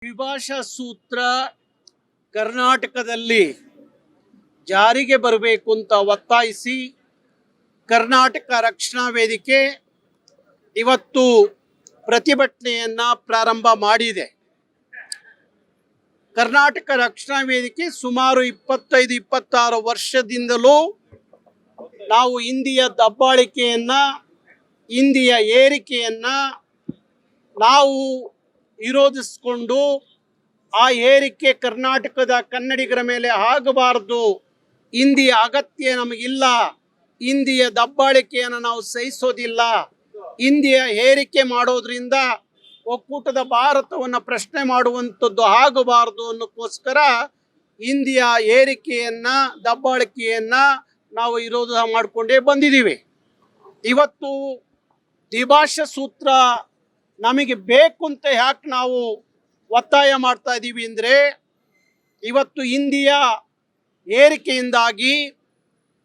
ದ್ವಿಭಾಷಾ ಸೂತ್ರ ಕರ್ನಾಟಕದಲ್ಲಿ ಜಾರಿಗೆ ಬರಬೇಕು ಅಂತ ಒತ್ತಾಯಿಸಿ ಕರ್ನಾಟಕ ರಕ್ಷಣಾ ವೇದಿಕೆ ಇವತ್ತು ಪ್ರತಿಭಟನೆಯನ್ನು ಪ್ರಾರಂಭ ಮಾಡಿದೆ. ಕರ್ನಾಟಕ ರಕ್ಷಣಾ ವೇದಿಕೆ ಸುಮಾರು 25-26 ವರ್ಷದಿಂದಲೂ ನಾವು ಹಿಂದಿಯ ದಬ್ಬಾಳಿಕೆಯನ್ನು, ಹಿಂದಿಯ ಏರಿಕೆಯನ್ನು ನಾವು ವಿರೋಧಿಸಿಕೊಂಡು ಆ ಏರಿಕೆ ಕರ್ನಾಟಕದ ಕನ್ನಡಿಗರ ಮೇಲೆ ಆಗಬಾರದು, ಹಿಂದಿಯ ಅಗತ್ಯ ನಮಗಿಲ್ಲ, ಹಿಂದಿಯ ದಬ್ಬಾಳಿಕೆಯನ್ನು ನಾವು ಸಹಿಸೋದಿಲ್ಲ, ಹಿಂದಿಯ ಏರಿಕೆ ಮಾಡೋದ್ರಿಂದ ಒಕ್ಕೂಟದ ಭಾರತವನ್ನು ಪ್ರಶ್ನೆ ಮಾಡುವಂಥದ್ದು ಆಗಬಾರದು ಅನ್ನೋಕ್ಕೋಸ್ಕರ ಹಿಂದಿಯ ಏರಿಕೆಯನ್ನು, ದಬ್ಬಾಳಿಕೆಯನ್ನು ನಾವು ವಿರೋಧ ಮಾಡಿಕೊಂಡೇ ಬಂದಿದ್ದೀವಿ. ಇವತ್ತು ದ್ವಿಭಾಷಾ ಸೂತ್ರ ನಮಗೆ ಬೇಕು ಅಂತ ಯಾಕೆ ನಾವು ಒತ್ತಾಯ ಮಾಡ್ತಾ ಇದ್ದೀವಿ ಅಂದರೆ, ಇವತ್ತು ಹಿಂದಿಯ ಏರಿಕೆಯಿಂದಾಗಿ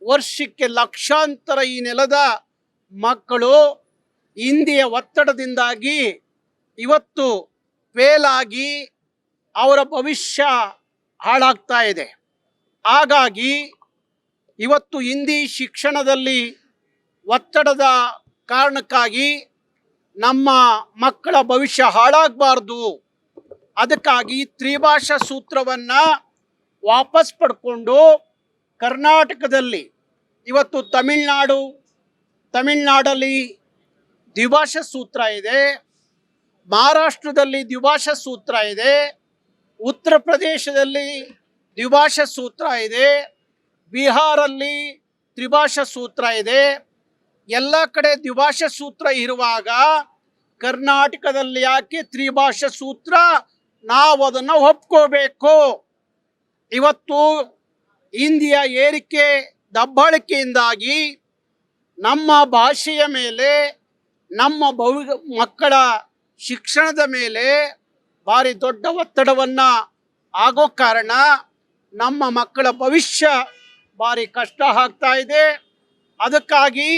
ವರ್ಷಕ್ಕೆ ಲಕ್ಷಾಂತರ ಈ ನೆಲದ ಮಕ್ಕಳು ಹಿಂದಿಯ ಒತ್ತಡದಿಂದಾಗಿ ಇವತ್ತು ಫೇಲ್ ಆಗಿ ಅವರ ಭವಿಷ್ಯ ಹಾಳಾಗ್ತಾ ಇದೆ. ಹಾಗಾಗಿ ಇವತ್ತು ಹಿಂದಿ ಶಿಕ್ಷಣದಲ್ಲಿ ಒತ್ತಡದ ಕಾರಣಕ್ಕಾಗಿ ನಮ್ಮ ಮಕ್ಕಳ ಭವಿಷ್ಯ ಹಾಳಾಗಬಾರ್ದು, ಅದಕ್ಕಾಗಿ ತ್ರಿಭಾಷಾ ಸೂತ್ರವನ್ನು ವಾಪಸ್ ಪಡ್ಕೊಂಡು ಕರ್ನಾಟಕದಲ್ಲಿ ಇವತ್ತು ತಮಿಳ್ನಾಡಲ್ಲಿ ದ್ವಿಭಾಷಾ ಸೂತ್ರ ಇದೆ, ಮಹಾರಾಷ್ಟ್ರದಲ್ಲಿ ದ್ವಿಭಾಷಾ ಸೂತ್ರ ಇದೆ, ಉತ್ತರ ಪ್ರದೇಶದಲ್ಲಿ ದ್ವಿಭಾಷಾ ಸೂತ್ರ ಇದೆ, ಬಿಹಾರಲ್ಲಿ ತ್ರಿಭಾಷಾ ಸೂತ್ರ ಇದೆ. ಎಲ್ಲ ಕಡೆ ದ್ವಿಭಾಷಾ ಸೂತ್ರ ಇರುವಾಗ ಕರ್ನಾಟಕದಲ್ಲಿ ಯಾಕೆ ತ್ರಿಭಾಷಾ ಸೂತ್ರ? ನಾವು ಅದನ್ನು ಒಪ್ಕೋಬೇಕು. ಇವತ್ತು ಹಿಂದಿಯ ಏರಿಕೆ ದಬ್ಬಾಳಿಕೆಯಿಂದಾಗಿ ನಮ್ಮ ಭಾಷೆಯ ಮೇಲೆ, ನಮ್ಮ ಮಕ್ಕಳ ಶಿಕ್ಷಣದ ಮೇಲೆ ಭಾರಿ ದೊಡ್ಡ ಒತ್ತಡವನ್ನು ಆಗೋ ಕಾರಣ ನಮ್ಮ ಮಕ್ಕಳ ಭವಿಷ್ಯ ಭಾರಿ ಕಷ್ಟ ಆಗ್ತಾ ಇದೆ. ಅದಕ್ಕಾಗಿ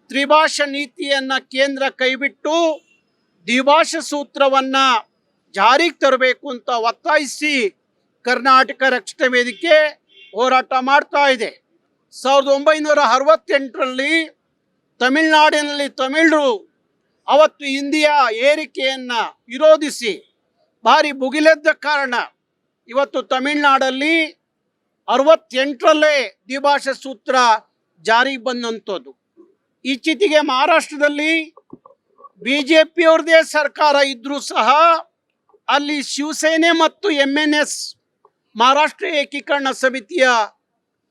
ತ್ರಿಭಾಷಾ ನೀತಿಯನ್ನು ಕೇಂದ್ರ ಕೈಬಿಟ್ಟು ದ್ವಿಭಾಷಾ ಸೂತ್ರವನ್ನು ಜಾರಿಗೆ ತರಬೇಕು ಅಂತ ಒತ್ತಾಯಿಸಿ ಕರ್ನಾಟಕ ರಕ್ಷಣಾ ವೇದಿಕೆ ಹೋರಾಟ ಮಾಡ್ತಾ ಇದೆ. 1968ರಲ್ಲಿ ತಮಿಳುನಾಡಿನಲ್ಲಿ ತಮಿಳರು ಅವತ್ತು ಹಿಂದಿಯ ಏರಿಕೆಯನ್ನು ವಿರೋಧಿಸಿ ಭಾರಿ ಭುಗಿಲೆದ್ದ ಕಾರಣ ಇವತ್ತು ತಮಿಳುನಾಡಲ್ಲಿ 68ರಲ್ಲೇ ದ್ವಿಭಾಷಾ ಸೂತ್ರ ಜಾರಿಗೆ ಬಂದಂಥದ್ದು. ಇತ್ತೀಚೆಗೆ ಮಹಾರಾಷ್ಟ್ರದಲ್ಲಿ BJP-ಅವ್ರದ್ದೇ ಸರ್ಕಾರ ಇದ್ದರೂ ಸಹ ಅಲ್ಲಿ ಶಿವಸೇನೆ ಮತ್ತು MNS ಮಹಾರಾಷ್ಟ್ರ ಏಕೀಕರಣ ಸಮಿತಿಯ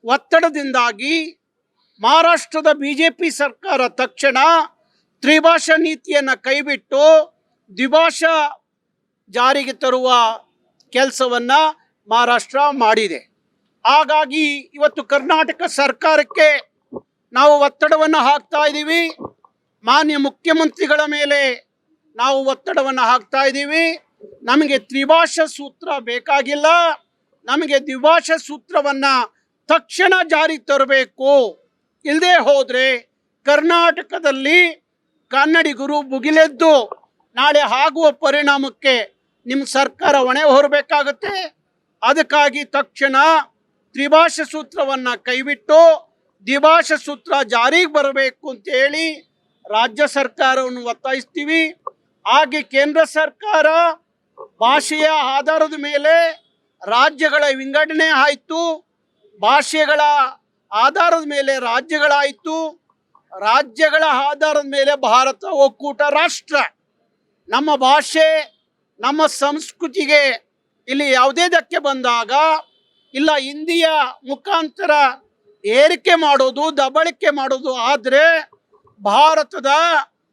ಒತ್ತಡದಿಂದಾಗಿ ಮಹಾರಾಷ್ಟ್ರದ BJP ಸರ್ಕಾರ ತಕ್ಷಣ ತ್ರಿಭಾಷಾ ನೀತಿಯನ್ನು ಕೈಬಿಟ್ಟು ದ್ವಿಭಾಷಾ ಜಾರಿಗೆ ತರುವ ಕೆಲಸವನ್ನು ಮಹಾರಾಷ್ಟ್ರ ಮಾಡಿದೆ. ಹಾಗಾಗಿ ಇವತ್ತು ಕರ್ನಾಟಕ ಸರ್ಕಾರಕ್ಕೆ ನಾವು ಒತ್ತಡವನ್ನು ಹಾಕ್ತಾ ಇದ್ದೀವಿ. ಮಾನ್ಯ ಮುಖ್ಯಮಂತ್ರಿಗಳ ಮೇಲೆ ನಾವು ಒತ್ತಡವನ್ನು ಹಾಕ್ತಾ ಇದ್ದೀವಿ. ನಮಗೆ ತ್ರಿಭಾಷಾ ಸೂತ್ರ ಬೇಕಾಗಿಲ್ಲ, ನಮಗೆ ದ್ವಿಭಾಷಾ ಸೂತ್ರವನ್ನು ತಕ್ಷಣ ಜಾರಿಗೆ ತರಬೇಕು. ಇಲ್ಲದೆ ಹೋದರೆ ಕರ್ನಾಟಕದಲ್ಲಿ ಕನ್ನಡಿಗರು ಭುಗಿಲೆದ್ದು ನಾಳೆ ಆಗುವ ಪರಿಣಾಮಕ್ಕೆ ನಿಮ್ಮ ಸರ್ಕಾರ ಹೊಣೆ ಹೊರಬೇಕಾಗುತ್ತೆ. ಅದಕ್ಕಾಗಿ ತಕ್ಷಣ ತ್ರಿಭಾಷಾ ಸೂತ್ರವನ್ನು ಕೈಬಿಟ್ಟು ದ್ವಿಭಾಷಾ ಸೂತ್ರ ಜಾರಿಗೆ ಬರಬೇಕು ಅಂತೇಳಿ ರಾಜ್ಯ ಸರ್ಕಾರವನ್ನು ಒತ್ತಾಯಿಸ್ತೀವಿ. ಹಾಗೆ ಕೇಂದ್ರ ಸರ್ಕಾರ ಭಾಷೆಯ ಆಧಾರದ ಮೇಲೆ ರಾಜ್ಯಗಳ ವಿಂಗಡಣೆ ಆಯಿತು, ಭಾಷೆಗಳ ಆಧಾರದ ಮೇಲೆ ರಾಜ್ಯಗಳಾಯಿತು, ರಾಜ್ಯಗಳ ಆಧಾರದ ಮೇಲೆ ಭಾರತ ಒಕ್ಕೂಟ ರಾಷ್ಟ್ರ. ನಮ್ಮ ಭಾಷೆ, ನಮ್ಮ ಸಂಸ್ಕೃತಿಗೆ ಇಲ್ಲಿ ಯಾವುದೇ ಧಕ್ಕೆ ಬಂದಾಗ, ಇಲ್ಲ ಹಿಂದಿಯ ಮುಖಾಂತರ ಏರಿಕೆ ಮಾಡೋದು, ದಬ್ಬಾಳಿಕೆ ಮಾಡೋದು ಆದರೆ ಭಾರತದ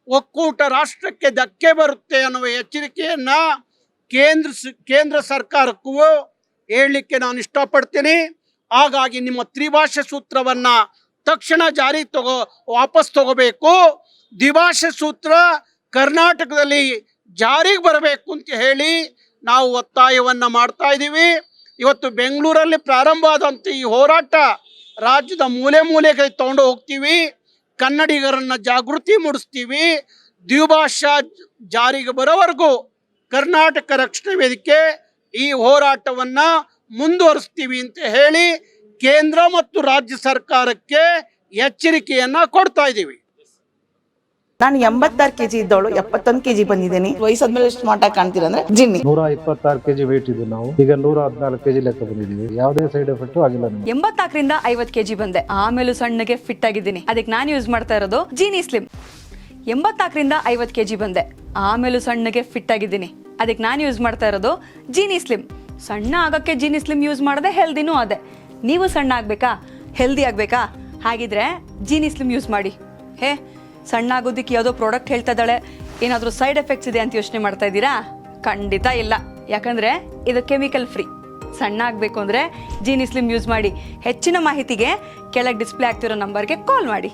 ಒಕ್ಕೂಟ ರಾಷ್ಟ್ರಕ್ಕೆ ಧಕ್ಕೆ ಬರುತ್ತೆ ಅನ್ನುವ ಎಚ್ಚರಿಕೆಯನ್ನು ಕೇಂದ್ರ ಸರ್ಕಾರಕ್ಕೂ ಹೇಳಲಿಕ್ಕೆ ನಾನು ಇಷ್ಟಪಡ್ತೀನಿ. ಹಾಗಾಗಿ ನಿಮ್ಮ ತ್ರಿಭಾಷಾ ಸೂತ್ರವನ್ನು ತಕ್ಷಣ ವಾಪಸ್ ತಗೋಬೇಕು. ದ್ವಿಭಾಷಾ ಸೂತ್ರ ಕರ್ನಾಟಕದಲ್ಲಿ ಜಾರಿಗೆ ಬರಬೇಕು ಅಂತ ಹೇಳಿ ನಾವು ಒತ್ತಾಯವನ್ನು ಮಾಡ್ತಾ ಇದ್ದೀವಿ. ಇವತ್ತು ಬೆಂಗಳೂರಲ್ಲಿ ಪ್ರಾರಂಭ ಆದಂಥ ಈ ಹೋರಾಟ ರಾಜ್ಯದ ಮೂಲೆ ಮೂಲೆಗೆ ತಗೊಂಡು ಹೋಗ್ತೀವಿ. ಕನ್ನಡಿಗರನ್ನು ಜಾಗೃತಿ ಮೂಡಿಸ್ತೀವಿ. ದ್ವಿಭಾಷಾ ಜಾರಿಗೆ ಬರೋವರೆಗೂ ಕರ್ನಾಟಕ ರಕ್ಷಣಾ ವೇದಿಕೆ ಈ ಹೋರಾಟವನ್ನ ಮುಂದುವರಿಸ್ತೀವಿ ಅಂತ ಹೇಳಿ ಕೇಂದ್ರ ಮತ್ತು ರಾಜ್ಯ ಸರ್ಕಾರಕ್ಕೆ ಎಚ್ಚರಿಕೆಯನ್ನ ಕೊಡ್ತಾ ಇದ್ದೀವಿ. ನಾನು 86 kg ಇದ್ದವಳು 71 kg ಬಂದಿದ್ದೀನಿ. ವಯಸ್ಸಾದ್ಮೇಲೆ ಸ್ಮಾರ್ಟ್ ಆಗಿ ಕಾಣ್ತೀರಾ ಅಂದ್ರೆ ಜಿನ್ನಿ. 126 kg ವೇಟ್ ಇದ್ದು ನಾವು ಈಗ 114 kg ಲೆಕ್ಕ ಬಂದಿದ್ದೀವಿ. ಯಾವುದೇ ಸೈಡ್ ಎಫೆಕ್ಟ್ ಆಗಿಲ್ಲ ನಮಗೆ. 84ರಿಂದ 50 kg ಬಂದೆ, ಆಮೇಲೂ ಸಣ್ಣಗೆ ಫಿಟ್ ಆಗಿದ್ದೀನಿ. ಅದಕ್ಕೆ ನಾನು ಯೂಸ್ ಮಾಡ್ತಾ ಇರೋದು ಜೀನಿ ಸ್ಲಿಮ್. 84ರಿಂದ 50 kg ಬಂದೆ, ಆಮೇಲೂ ಸಣ್ಣಗೆ ಫಿಟ್ ಆಗಿದ್ದೀನಿ. ಅದಕ್ಕೆ ನಾನು ಯೂಸ್ ಮಾಡ್ತಾ ಇರೋದು ಜೀನಿ ಸ್ಲಿಮ್. ಸಣ್ಣ ಆಗಕ್ಕೆ ಜೀನಿ ಸ್ಲಿಮ್ ಯೂಸ್ ಮಾಡದೆ ಹೆಲ್ದಿನೂ ಅದೇ. ನೀವು ಸಣ್ಣ ಆಗ್ಬೇಕಾ, ಹೆಲ್ದಿ ಆಗ್ಬೇಕಾ? ಹಾಗಿದ್ರೆ ಜೀನಿ ಸ್ಲಿಮ್ ಯೂಸ್ ಮಾಡಿ. ಸಣ್ಣ ಆಗೋದಕ್ಕೆ ಯಾವುದೋ ಪ್ರಾಡಕ್ಟ್ ಹೇಳ್ತಾ ಇದ್ದಾಳೆ, ಏನಾದರೂ ಸೈಡ್ ಎಫೆಕ್ಟ್ಸ್ ಇದೆ ಅಂತ ಯೋಚನೆ ಮಾಡ್ತಾ ಇದ್ದೀರಾ? ಖಂಡಿತ ಇಲ್ಲ, ಯಾಕಂದ್ರೆ ಇದು ಕೆಮಿಕಲ್ ಫ್ರೀ. ಸಣ್ಣ ಆಗಬೇಕು ಅಂದರೆ ಜೀನಿ ಸ್ಲಿಮ್ ಯೂಸ್ ಮಾಡಿ. ಹೆಚ್ಚಿನ ಮಾಹಿತಿಗೆ ಕೆಳಗೆ ಡಿಸ್ಪ್ಲೇ ಆಗ್ತಿರೋ ನಂಬರ್ಗೆ ಕಾಲ್ ಮಾಡಿ.